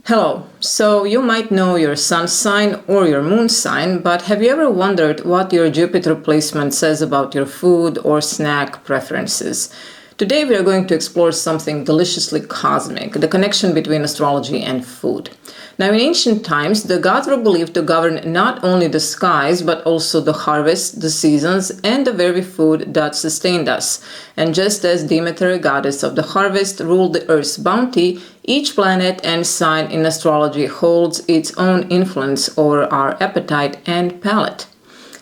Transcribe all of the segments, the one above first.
Hello. So you might know your sun sign or your moon sign, but have you ever wondered what your Jupiter placement says about your food or snack preferences? Today we are going to explore something deliciously cosmic, the connection between astrology and food. Now, in ancient times, the gods were believed to govern not only the skies, but also the harvest, the seasons, and the very food that sustained us. And just as Demeter, goddess of the harvest, ruled the earth's bounty, each planet and sign in astrology holds its own influence over our appetite and palate.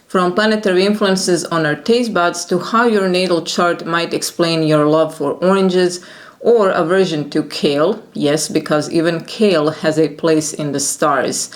From planetary influences on our taste buds to how your natal chart might explain your love for oranges or aversion to kale, yes, because even kale has a place in the stars.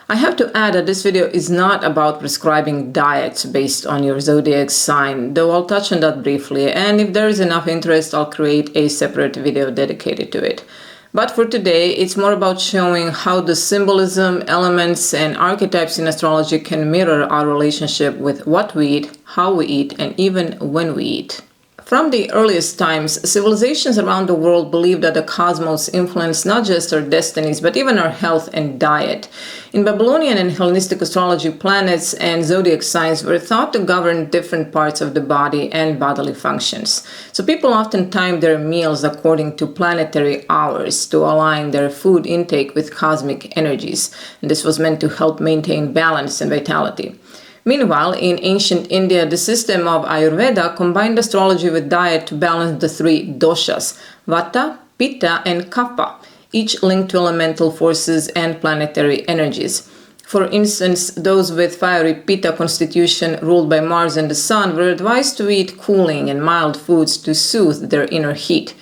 I have to add that this video is not about prescribing diets based on your zodiac sign, though I'll touch on that briefly, and if there is enough interest, I'll create a separate video dedicated to it. But for today, it's more about showing how the symbolism, elements, and archetypes in astrology can mirror our relationship with what we eat, how we eat, and even when we eat. From the earliest times, civilizations around the world believed that the cosmos influenced not just our destinies, but even our health and diet. In Babylonian and Hellenistic astrology, planets and zodiac signs were thought to govern different parts of the body and bodily functions. So people often timed their meals according to planetary hours to align their food intake with cosmic energies. And this was meant to help maintain balance and vitality. Meanwhile, in ancient India, the system of Ayurveda combined astrology with diet to balance the three doshas, Vata, Pitta, and Kapha, each linked to elemental forces and planetary energies. For instance, those with fiery Pitta constitution ruled by Mars and the Sun were advised to eat cooling and mild foods to soothe their inner heat.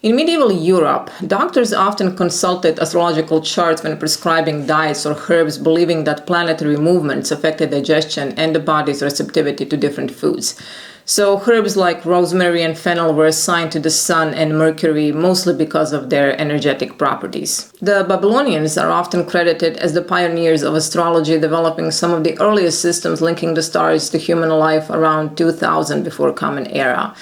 In medieval Europe, doctors often consulted astrological charts when prescribing diets or herbs, believing that planetary movements affected digestion and the body's receptivity to different foods. So herbs like rosemary and fennel were assigned to the Sun and Mercury, mostly because of their energetic properties. The Babylonians are often credited as the pioneers of astrology, developing some of the earliest systems linking the stars to human life around 2000 before Common Era.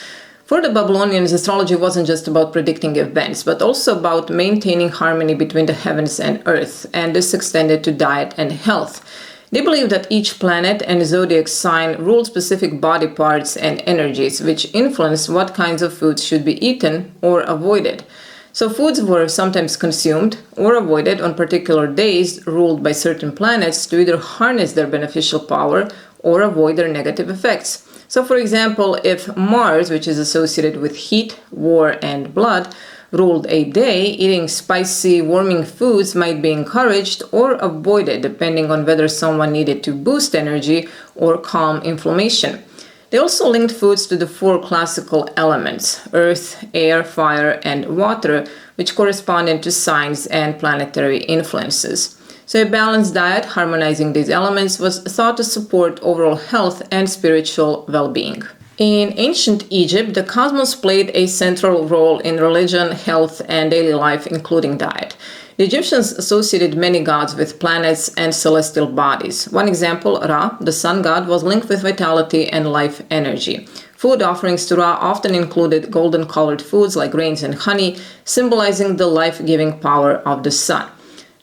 For the Babylonians, astrology wasn't just about predicting events, but also about maintaining harmony between the heavens and earth, and this extended to diet and health. They believed that each planet and zodiac sign ruled specific body parts and energies, which influenced what kinds of foods should be eaten or avoided. So foods were sometimes consumed or avoided on particular days ruled by certain planets to either harness their beneficial power or avoid their negative effects. So for example, if Mars, which is associated with heat, war, and blood, ruled a day, eating spicy, warming foods might be encouraged or avoided depending on whether someone needed to boost energy or calm inflammation. They also linked foods to the four classical elements: earth, air, fire, and water, which corresponded to signs and planetary influences. So a balanced diet harmonizing these elements was thought to support overall health and spiritual well-being. In ancient Egypt, the cosmos played a central role in religion, health, and daily life, including diet. The Egyptians associated many gods with planets and celestial bodies. One example, Ra, the sun god, was linked with vitality and life energy. Food offerings to Ra often included golden-colored foods like grains and honey, symbolizing the life-giving power of the sun.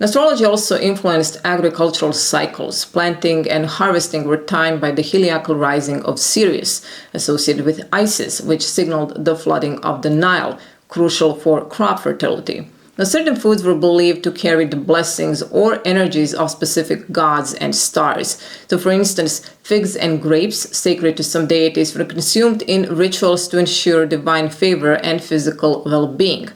Astrology also influenced agricultural cycles. Planting and harvesting were timed by the heliacal rising of Sirius, associated with Isis, which signaled the flooding of the Nile, crucial for crop fertility. Now, certain foods were believed to carry the blessings or energies of specific gods and stars. So, for instance, figs and grapes, sacred to some deities, were consumed in rituals to ensure divine favor and physical well-being.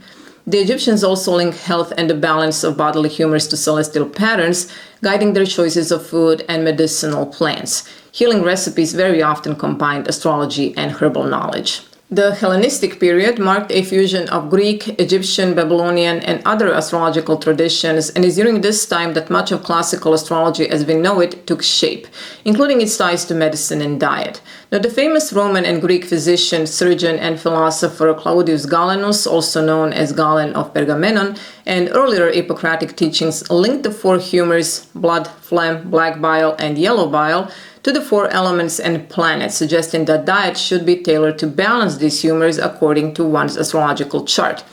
The Egyptians also linked health and the balance of bodily humors to celestial patterns, guiding their choices of food and medicinal plants. Healing recipes very often combined astrology and herbal knowledge. The Hellenistic period marked a fusion of Greek, Egyptian, Babylonian, and other astrological traditions, and is during this time that much of classical astrology as we know it took shape, including its ties to medicine and diet. Now, the famous Roman and Greek physician, surgeon, and philosopher Claudius Galenus, also known as Galen of Pergamenon, and earlier Hippocratic teachings linked the four humors, blood, phlegm, black bile, and yellow bile, to the four elements and planets, suggesting that diet should be tailored to balance these humors according to one's astrological chart.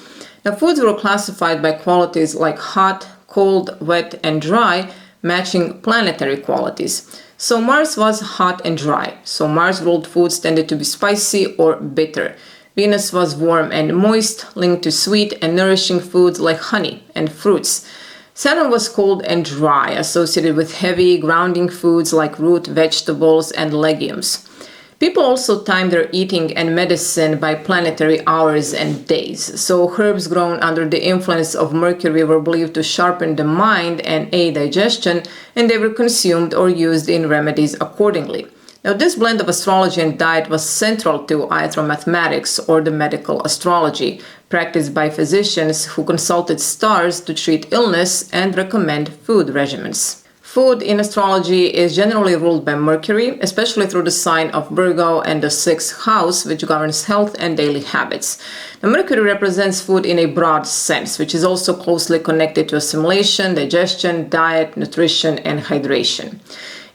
Now, foods were classified by qualities like hot, cold, wet, and dry, matching planetary qualities. So Mars was hot and dry, so Mars ruled foods tended to be spicy or bitter. Venus was warm and moist, linked to sweet and nourishing foods like honey and fruits. Saturn was cold and dry, associated with heavy, grounding foods like root vegetables and legumes. People also timed their eating and medicine by planetary hours and days. So herbs grown under the influence of Mercury were believed to sharpen the mind and aid digestion, and they were consumed or used in remedies accordingly. Now, this blend of astrology and diet was central to iatromathematics, or the medical astrology, practiced by physicians who consulted stars to treat illness and recommend food regimens. Food in astrology is generally ruled by Mercury, especially through the sign of Virgo and the 6th house, which governs health and daily habits. Now, Mercury represents food in a broad sense, which is also closely connected to assimilation, digestion, diet, nutrition, and hydration.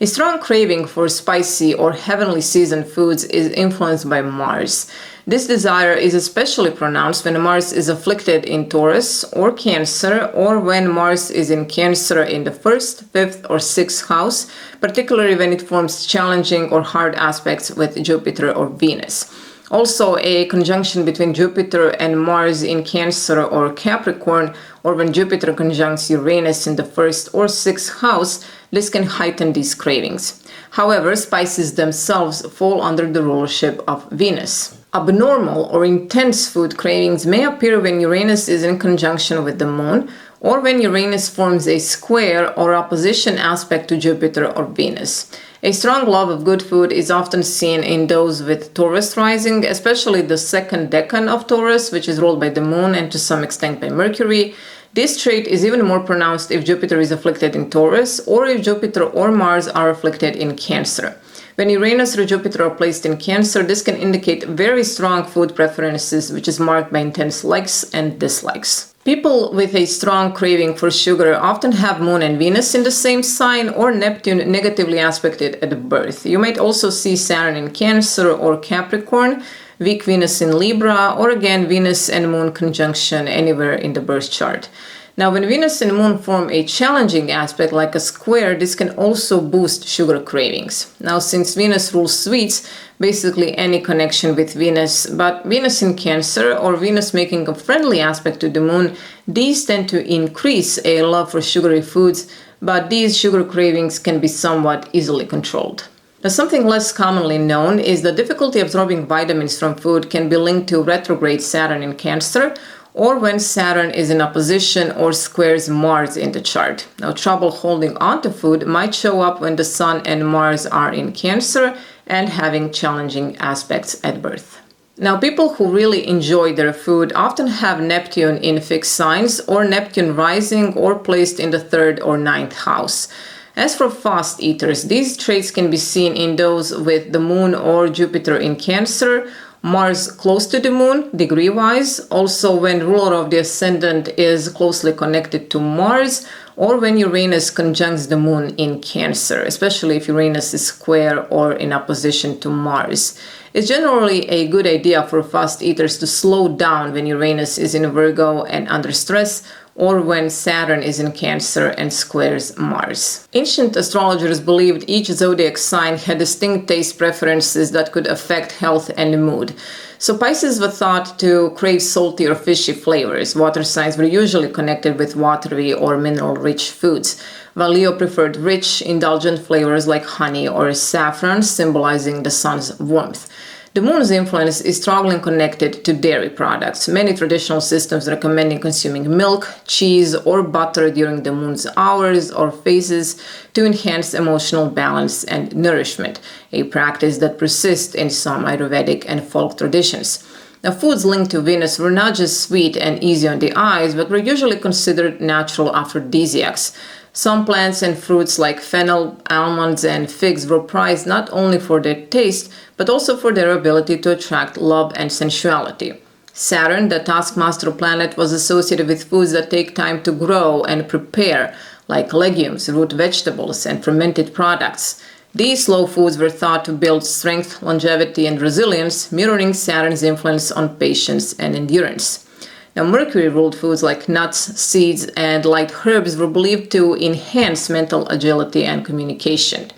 A strong craving for spicy or heavenly seasoned foods is influenced by Mars. This desire is especially pronounced when Mars is afflicted in Taurus or Cancer, or when Mars is in Cancer in the 1st, 5th, or 6th house, particularly when it forms challenging or hard aspects with Jupiter or Venus. Also, a conjunction between Jupiter and Mars in Cancer or Capricorn, or when Jupiter conjuncts Uranus in the 1st or 6th house, this can heighten these cravings. However, spices themselves fall under the rulership of Venus. Abnormal or intense food cravings may appear when Uranus is in conjunction with the Moon, or when Uranus forms a square or opposition aspect to Jupiter or Venus. A strong love of good food is often seen in those with Taurus rising, especially the second decan of Taurus, which is ruled by the Moon and to some extent by Mercury. This trait is even more pronounced if Jupiter is afflicted in Taurus, or if Jupiter or Mars are afflicted in Cancer. When Uranus or Jupiter are placed in Cancer, this can indicate very strong food preferences, which is marked by intense likes and dislikes. People with a strong craving for sugar often have Moon and Venus in the same sign, or Neptune negatively aspected at birth. You might also see Saturn in Cancer or Capricorn, weak Venus in Libra, or again Venus and Moon conjunction anywhere in the birth chart. Now, when Venus and Moon form a challenging aspect like a square, this can also boost sugar cravings. Now, since Venus rules sweets, basically any connection with Venus, but Venus in Cancer or Venus making a friendly aspect to the Moon, these tend to increase a love for sugary foods, but these sugar cravings can be somewhat easily controlled. Now, something less commonly known is the difficulty absorbing vitamins from food can be linked to retrograde Saturn in Cancer, or when Saturn is in opposition or squares Mars in the chart. Now, trouble holding on to food might show up when the Sun and Mars are in Cancer and having challenging aspects at birth. Now, people who really enjoy their food often have Neptune in fixed signs, or Neptune rising or placed in the 3rd or 9th house. As for fast eaters, these traits can be seen in those with the Moon or Jupiter in Cancer, Mars close to the Moon, degree-wise, also when ruler of the ascendant is closely connected to Mars, or when Uranus conjuncts the Moon in Cancer, especially if Uranus is square or in opposition to Mars. It's generally a good idea for fast eaters to slow down when Uranus is in Virgo and under stress, or when Saturn is in Cancer and squares Mars. Ancient astrologers believed each zodiac sign had distinct taste preferences that could affect health and mood. So Pisces were thought to crave salty or fishy flavors. Water signs were usually connected with watery or mineral-rich foods, while Leo preferred rich, indulgent flavors like honey or saffron, symbolizing the sun's warmth. The Moon's influence is strongly connected to dairy products. Many traditional systems recommending consuming milk, cheese, or butter during the Moon's hours or phases to enhance emotional balance and nourishment, a practice that persists in some Ayurvedic and folk traditions. Now, foods linked to Venus were not just sweet and easy on the eyes, but were usually considered natural aphrodisiacs. Some plants and fruits like fennel, almonds, and figs were prized not only for their taste, but also for their ability to attract love and sensuality. Saturn, the taskmaster planet, was associated with foods that take time to grow and prepare, like legumes, root vegetables, and fermented products. These slow foods were thought to build strength, longevity, and resilience, mirroring Saturn's influence on patience and endurance. Now, Mercury ruled foods like nuts, seeds, and light herbs were believed to enhance mental agility and communication.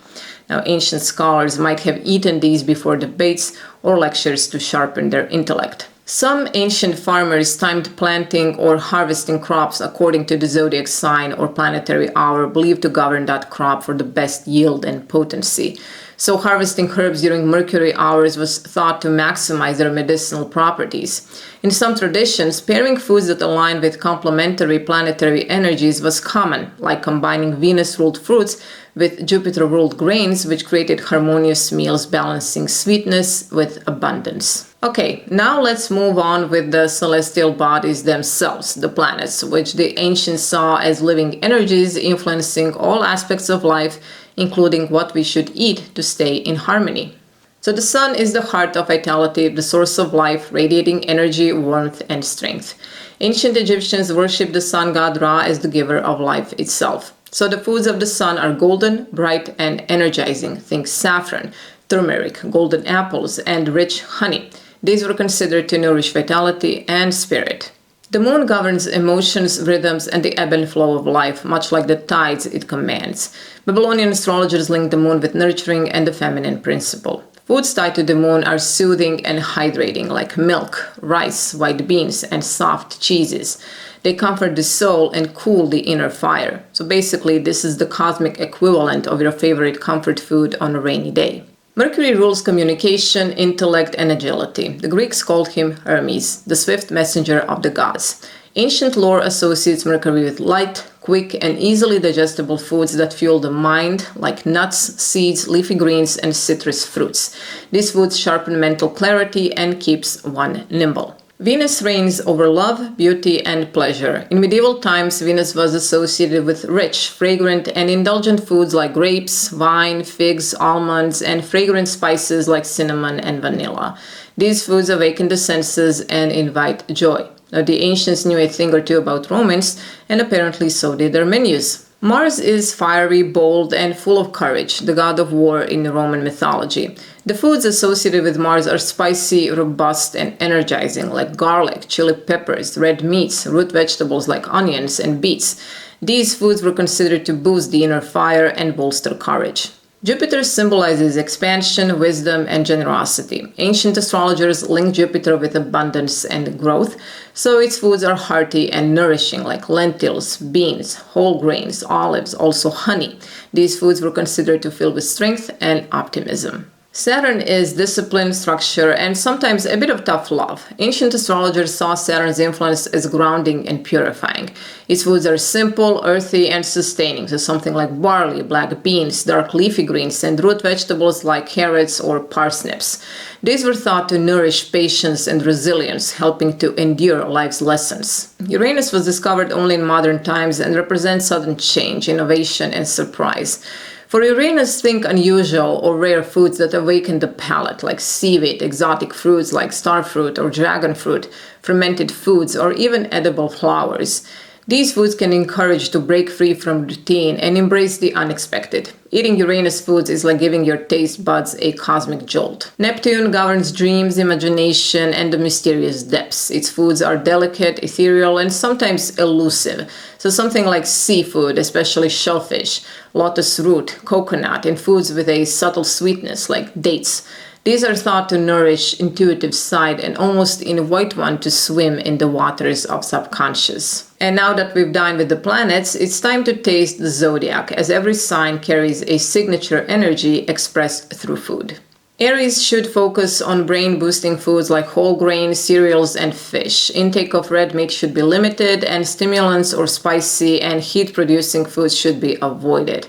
Now, ancient scholars might have eaten these before debates or lectures to sharpen their intellect. Some ancient farmers timed planting or harvesting crops according to the zodiac sign or planetary hour believed to govern that crop for the best yield and potency. So harvesting herbs during Mercury hours was thought to maximize their medicinal properties. In some traditions, pairing foods that align with complementary planetary energies was common, like combining Venus-ruled fruits with Jupiter-ruled grains, which created harmonious meals balancing sweetness with abundance. Okay, now let's move on with the celestial bodies themselves, the planets, which the ancients saw as living energies influencing all aspects of life, including what we should eat to stay in harmony. So the sun is the heart of vitality, the source of life, radiating energy, warmth, and strength. Ancient Egyptians worshipped the sun god Ra as the giver of life itself. So the foods of the sun are golden, bright, and energizing. Think saffron, turmeric, golden apples, and rich honey. These were considered to nourish vitality and spirit. The moon governs emotions, rhythms, and the ebb and flow of life, much like the tides it commands. Babylonian astrologers linked the moon with nurturing and the feminine principle. Foods tied to the moon are soothing and hydrating, like milk, rice, white beans, and soft cheeses. They comfort the soul and cool the inner fire. So basically, this is the cosmic equivalent of your favorite comfort food on a rainy day. Mercury rules communication, intellect, and agility. The Greeks called him Hermes, the swift messenger of the gods. Ancient lore associates Mercury with light, quick, and easily digestible foods that fuel the mind, like nuts, seeds, leafy greens, and citrus fruits. These foods sharpen mental clarity and keeps one nimble. Venus reigns over love, beauty, and pleasure. In medieval times, Venus was associated with rich, fragrant, and indulgent foods like grapes, wine, figs, almonds, and fragrant spices like cinnamon and vanilla. These foods awaken the senses and invite joy. Now, the ancients knew a thing or two about romance, and apparently so did their menus. Mars is fiery, bold, and full of courage, the god of war in the Roman mythology. The foods associated with Mars are spicy, robust, and energizing, like garlic, chili peppers, red meats, root vegetables like onions and beets. These foods were considered to boost the inner fire and bolster courage. Jupiter symbolizes expansion, wisdom, and generosity. Ancient astrologers linked Jupiter with abundance and growth, so its foods are hearty and nourishing, like lentils, beans, whole grains, olives, also honey. These foods were considered to fill with strength and optimism. Saturn is discipline, structure, and sometimes a bit of tough love. Ancient astrologers saw Saturn's influence as grounding and purifying. Its foods are simple, earthy, and sustaining, so something like barley, black beans, dark leafy greens, and root vegetables like carrots or parsnips. These were thought to nourish patience and resilience, helping to endure life's lessons. Uranus was discovered only in modern times and represents sudden change, innovation, and surprise. For Uranus, think unusual or rare foods that awaken the palate, like seaweed, exotic fruits like starfruit or dragon fruit, fermented foods, or even edible flowers. These foods can encourage to break free from routine and embrace the unexpected. Eating Uranus foods is like giving your taste buds a cosmic jolt. Neptune governs dreams, imagination, and the mysterious depths. Its foods are delicate, ethereal, and sometimes elusive. So something like seafood, especially shellfish, lotus root, coconut, and foods with a subtle sweetness like dates. These are thought to nourish intuitive side and almost invite one to swim in the waters of subconscious. And now that we've dined with the planets, it's time to taste the zodiac, as every sign carries a signature energy expressed through food. Aries should focus on brain-boosting foods like whole grains, cereals, and fish. Intake of red meat should be limited, and stimulants or spicy and heat-producing foods should be avoided.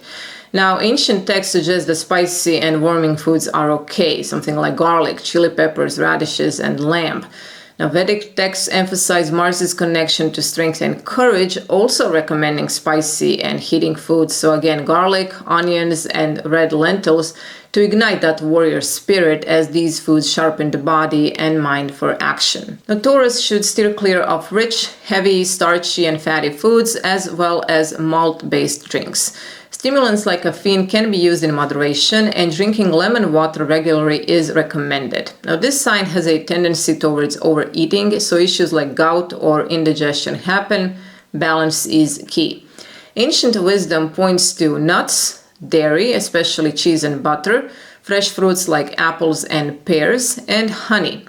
Now, ancient texts suggest that spicy and warming foods are okay, something like garlic, chili peppers, radishes, and lamb. Now, Vedic texts emphasize Mars's connection to strength and courage, also recommending spicy and heating foods. So again, garlic, onions, and red lentils to ignite that warrior spirit, as these foods sharpen the body and mind for action. Now, Taurus should steer clear of rich, heavy, starchy, and fatty foods, as well as malt-based drinks. Stimulants like caffeine can be used in moderation, and drinking lemon water regularly is recommended. Now, this sign has a tendency towards overeating, so issues like gout or indigestion happen. Balance is key. Ancient wisdom points to nuts, dairy, especially cheese and butter, fresh fruits like apples and pears, and honey.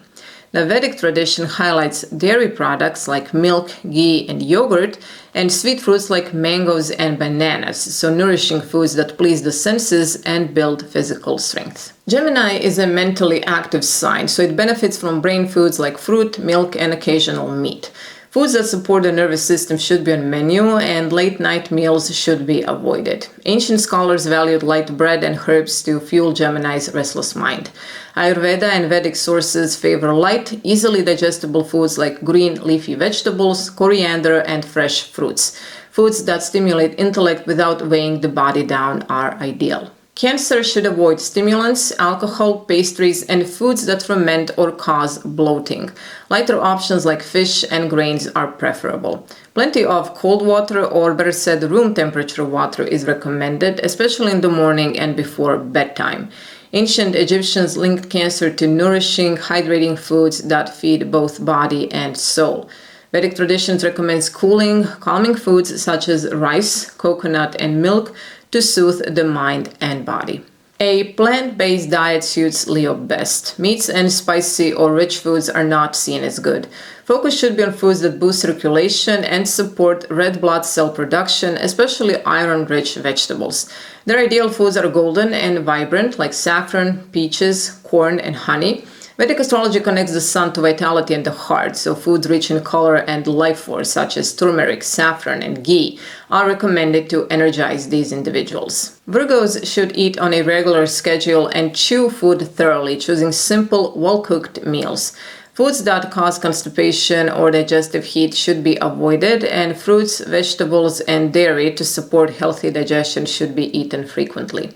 The Vedic tradition highlights dairy products like milk, ghee, and yogurt, and sweet fruits like mangoes and bananas, so nourishing foods that please the senses and build physical strength. Gemini is a mentally active sign, so it benefits from brain foods like fruit, milk, and occasional meat. Foods that support the nervous system should be on menu, and late-night meals should be avoided. Ancient scholars valued light bread and herbs to fuel Gemini's restless mind. Ayurveda and Vedic sources favor light, easily digestible foods like green leafy vegetables, coriander, and fresh fruits. Foods that stimulate intellect without weighing the body down are ideal. Cancer should avoid stimulants, alcohol, pastries, and foods that ferment or cause bloating. Lighter options like fish and grains are preferable. Plenty of cold water, or better said, room temperature water, is recommended, especially in the morning and before bedtime. Ancient Egyptians linked cancer to nourishing, hydrating foods that feed both body and soul. Vedic traditions recommends cooling, calming foods such as rice, coconut, and milk to soothe the mind and body. A plant-based diet suits Leo best. Meats and spicy or rich foods are not seen as good. Focus should be on foods that boost circulation and support red blood cell production, especially iron-rich vegetables. Their ideal foods are golden and vibrant, like saffron, peaches, corn, and honey. Vedic astrology connects the sun to vitality and the heart, so foods rich in color and life force, such as turmeric, saffron, and ghee, are recommended to energize these individuals. Virgos should eat on a regular schedule and chew food thoroughly, choosing simple, well-cooked meals. Foods that cause constipation or digestive heat should be avoided, and fruits, vegetables, and dairy to support healthy digestion should be eaten frequently.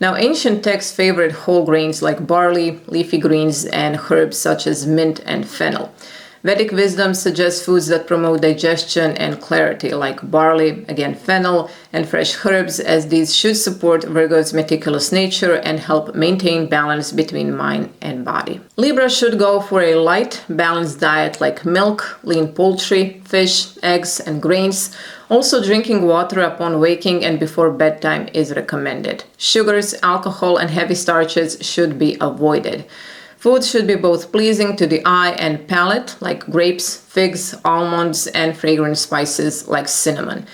Now, ancient texts favored whole grains like barley, leafy greens, and herbs such as mint and fennel. Vedic wisdom suggests foods that promote digestion and clarity, like barley, again fennel, and fresh herbs, as these should support Virgo's meticulous nature and help maintain balance between mind and body. Libra should go for a light, balanced diet like milk, lean poultry, fish, eggs, and grains. Also, drinking water upon waking and before bedtime is recommended. Sugars, alcohol, and heavy starches should be avoided. Foods should be both pleasing to the eye and palate, like grapes, figs, almonds, and fragrant spices like cinnamon.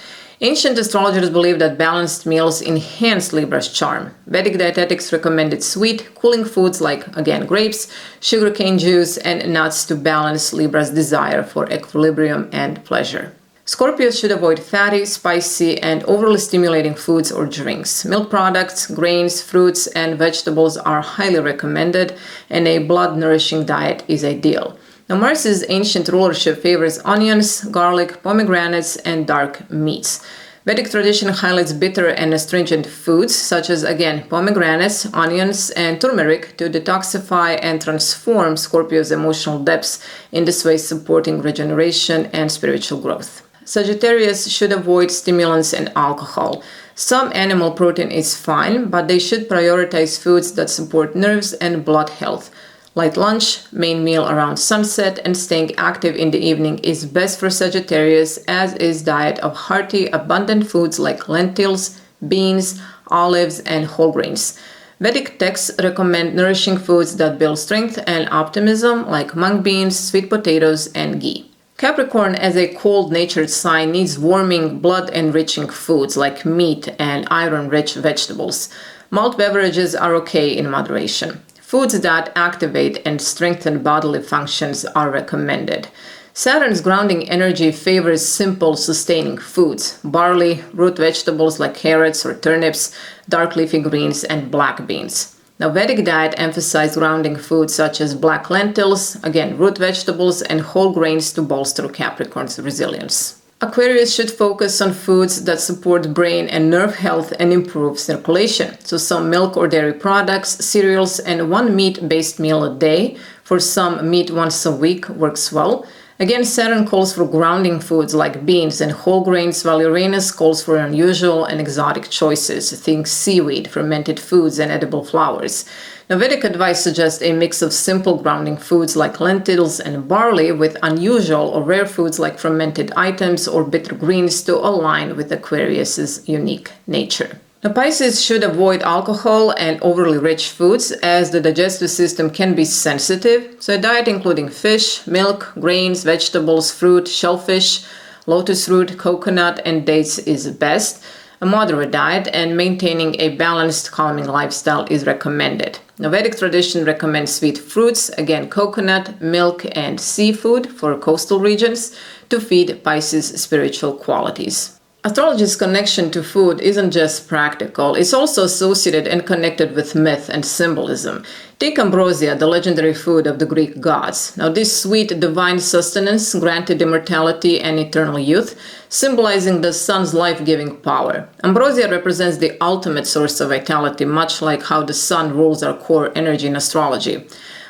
Ancient astrologers believed that balanced meals enhanced Libra's charm. Vedic dietetics recommended sweet, cooling foods like, again, grapes, sugarcane juice, and nuts to balance Libra's desire for equilibrium and pleasure. Scorpios should avoid fatty, spicy, and overly stimulating foods or drinks. Milk products, grains, fruits, and vegetables are highly recommended, and a blood-nourishing diet is ideal. Now, Mars's ancient rulership favors onions, garlic, pomegranates, and dark meats. Vedic tradition highlights bitter and astringent foods, such as, again, pomegranates, onions, and turmeric to detoxify and transform Scorpio's emotional depths, in this way supporting regeneration and spiritual growth. Sagittarius should avoid stimulants and alcohol. Some animal protein is fine, but they should prioritize foods that support nerves and blood health. Light lunch, main meal around sunset, and staying active in the evening is best for Sagittarius, as is diet of hearty, abundant foods like lentils, beans, olives, and whole grains. Vedic texts recommend nourishing foods that build strength and optimism, like mung beans, sweet potatoes, and ghee. Capricorn, as a cold-natured sign, needs warming, blood-enriching foods like meat and iron-rich vegetables. Malt beverages are okay in moderation. Foods that activate and strengthen bodily functions are recommended. Saturn's grounding energy favors simple, sustaining foods: barley, root vegetables like carrots or turnips, dark leafy greens, and black beans. Now, Vedic diet emphasized grounding foods such as black lentils, again, root vegetables, and whole grains to bolster Capricorn's resilience. Aquarius should focus on foods that support brain and nerve health and improve circulation. So some milk or dairy products, cereals, and one meat-based meal a day. For some, meat once a week works well. Again, Saturn calls for grounding foods like beans and whole grains, while Uranus calls for unusual and exotic choices. Think seaweed, fermented foods, and edible flowers. Now, Vedic advice suggests a mix of simple grounding foods like lentils and barley with unusual or rare foods like fermented items or bitter greens to align with Aquarius's unique nature. Now, Pisces should avoid alcohol and overly rich foods as the digestive system can be sensitive. So a diet including fish, milk, grains, vegetables, fruit, shellfish, lotus root, coconut, and dates is best. A moderate diet and maintaining a balanced, calming lifestyle is recommended. Now, Vedic tradition recommends sweet fruits, again coconut, milk, and seafood for coastal regions to feed Pisces' spiritual qualities. Astrology's connection to food isn't just practical, it's also associated and connected with myth and symbolism. Take ambrosia, the legendary food of the Greek gods. Now, this sweet divine sustenance granted immortality and eternal youth, symbolizing the sun's life-giving power. Ambrosia represents the ultimate source of vitality, much like how the sun rules our core energy in astrology.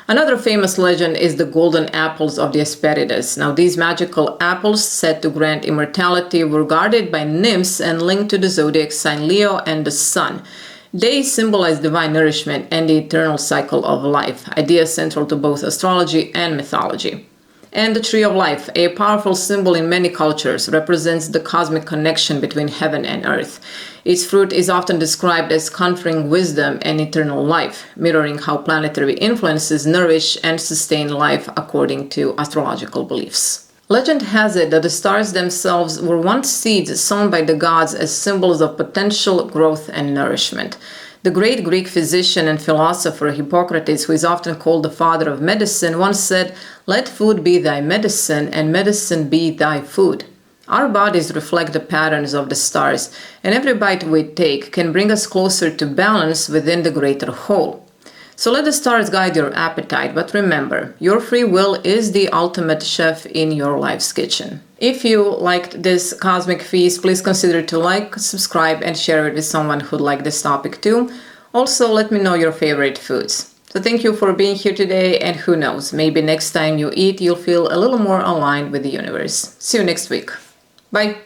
Another famous legend is the golden apples of the Hesperides. Now, these magical apples, said to grant immortality, were guarded by nymphs and linked to the zodiac sign Leo and the sun. They symbolize divine nourishment and the eternal cycle of life, ideas central to both astrology and mythology. And the Tree of Life, a powerful symbol in many cultures, represents the cosmic connection between heaven and earth. Its fruit is often described as conferring wisdom and eternal life, mirroring how planetary influences nourish and sustain life according to astrological beliefs. Legend has it that the stars themselves were once seeds sown by the gods as symbols of potential growth and nourishment. The great Greek physician and philosopher Hippocrates, who is often called the father of medicine, once said, "Let food be thy medicine, and medicine be thy food." Our bodies reflect the patterns of the stars, and every bite we take can bring us closer to balance within the greater whole. So let the stars guide your appetite, but remember, your free will is the ultimate chef in your life's kitchen. If you liked this cosmic feast, please consider to like, subscribe, and share it with someone who'd like this topic too. Also, let me know your favorite foods. So thank you for being here today, and who knows, maybe next time you eat, you'll feel a little more aligned with the universe. See you next week. Bye.